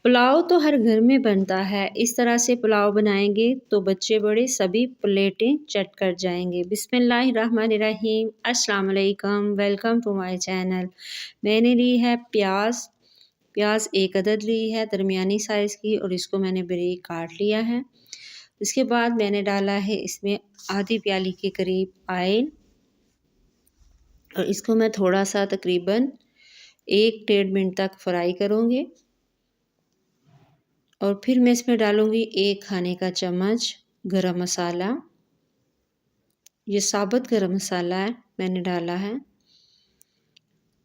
पुलाव तो हर घर में बनता है। इस तरह से पुलाव बनाएंगे तो बच्चे बड़े सभी प्लेटें चट कर जाएंगे। बिस्मिल्लाहिर्रहमानिर्रहीम, अस्सलाम वालेकुम, वेलकम टू माय चैनल। मैंने ली है प्याज। प्याज एक अदद ली है दरमियानी साइज़ की और इसको मैंने बारीक काट लिया है। इसके बाद मैंने डाला है इसमें आधी प्याली के करीब ऑयल और इसको मैं थोड़ा सा तकरीबन 1-1.5 मिनट तक फ्राई करूँगी। और फिर मैं इसमें डालूँगी 1 खाने का चम्मच गरम मसाला। ये साबुत गरम मसाला है, मैंने डाला है।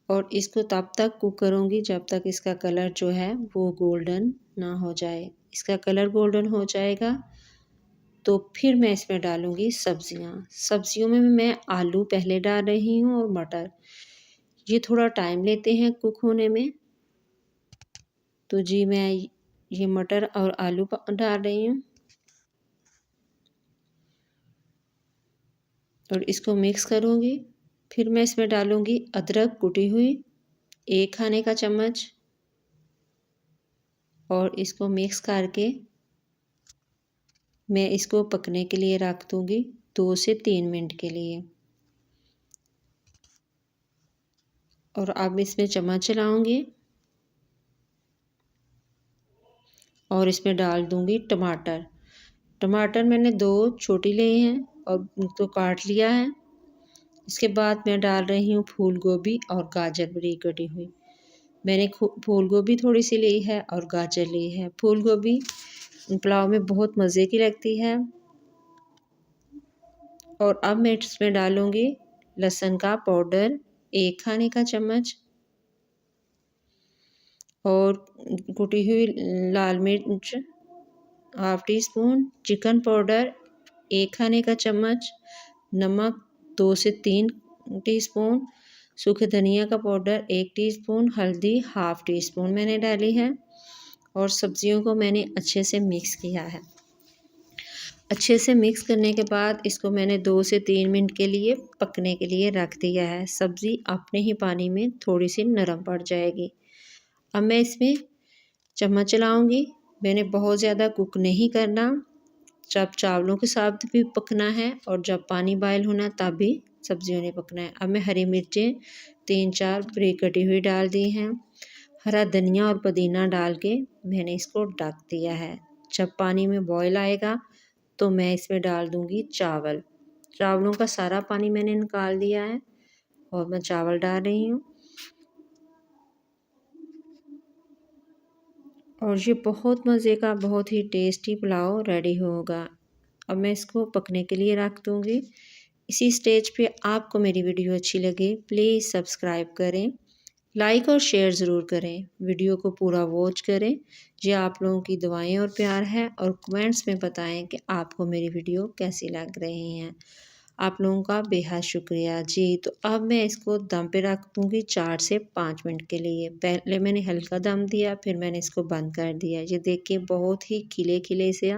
और इसको तब तक कुक करूँगी जब तक इसका कलर जो है वो गोल्डन ना हो जाए। इसका कलर गोल्डन हो जाएगा तो फिर मैं इसमें डालूँगी सब्जियाँ। सब्जियों में मैं आलू पहले डाल रही हूँ और मटर। ये थोड़ा टाइम लेते हैं कुक होने में। तो जी मैं ये मटर और आलू डाल रही हूँ और इसको मिक्स करूँगी। फिर मैं इसमें डालूँगी अदरक कुटी हुई 1 खाने का चम्मच और इसको मिक्स करके मैं इसको पकने के लिए रख दूँगी 2 से 3 मिनट के लिए। और अब इसमें चम्मच चलाऊँगी और इसमें डाल दूँगी टमाटर। टमाटर मैंने 2 छोटी लिए हैं और उनको काट लिया है। इसके बाद मैं डाल रही हूँ फूल गोभी और गाजर बारीक कटी हुई। मैंने फूल गोभी थोड़ी सी ली है और गाजर ली है। फूल गोभी पुलाव में बहुत मज़े की लगती है। और अब मैं इसमें डालूँगी लहसुन का पाउडर 1 खाने का चम्मच और कुटी हुई लाल मिर्च ½ टी स्पून, चिकन पाउडर 1 खाने का चम्मच, नमक 2 से 3 टीस्पून, सूखे धनिया का पाउडर 1 टीस्पून, हल्दी ½ टी स्पून मैंने डाली है। और सब्जियों को मैंने अच्छे से मिक्स किया है। अच्छे से मिक्स करने के बाद इसको मैंने 2 से 3 मिनट के लिए पकने के लिए रख दिया है। सब्ज़ी अपने ही पानी में थोड़ी सी नरम पड़ जाएगी। अब मैं इसमें चम्मच चलाऊँगी। मैंने बहुत ज़्यादा कुक नहीं करना, जब चावलों के साथ भी पकना है और जब पानी बॉयल होना तब भी सब्जियों ने पकना है। अब मैं हरी मिर्चें 3-4 बारीक कटी हुई डाल दी हैं। हरा धनिया और पुदीना डाल के मैंने इसको ढक दिया है। जब पानी में बॉयल आएगा तो मैं इसमें डाल दूँगी चावल। चावलों का सारा पानी मैंने निकाल दिया है और मैं चावल डाल रही हूँ। और ये बहुत मज़े का बहुत ही टेस्टी पुलाव रेडी होगा। अब मैं इसको पकने के लिए रख दूँगी। इसी स्टेज पे आपको मेरी वीडियो अच्छी लगे प्लीज़ सब्सक्राइब करें, लाइक और शेयर ज़रूर करें। वीडियो को पूरा वॉच करें। ये आप लोगों की दुआएं और प्यार है और कमेंट्स में बताएं कि आपको मेरी वीडियो कैसी लग रही हैं। आप लोगों का बेहद शुक्रिया जी। तो अब मैं इसको दम पे रख दूँगी 4 से 5 मिनट के लिए। पहले मैंने हल्का दम दिया फिर मैंने इसको बंद कर दिया। ये देखिए बहुत ही खिले-खिले से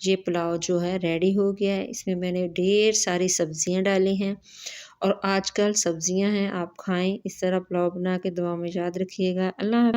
ये पुलाव जो है रेडी हो गया है। इसमें मैंने ढेर सारी सब्जियां डाली हैं और आजकल सब्जियां हैं, आप खाएं। इस तरह पुलाव बना के दुआ में याद रखिएगा। अल्लाह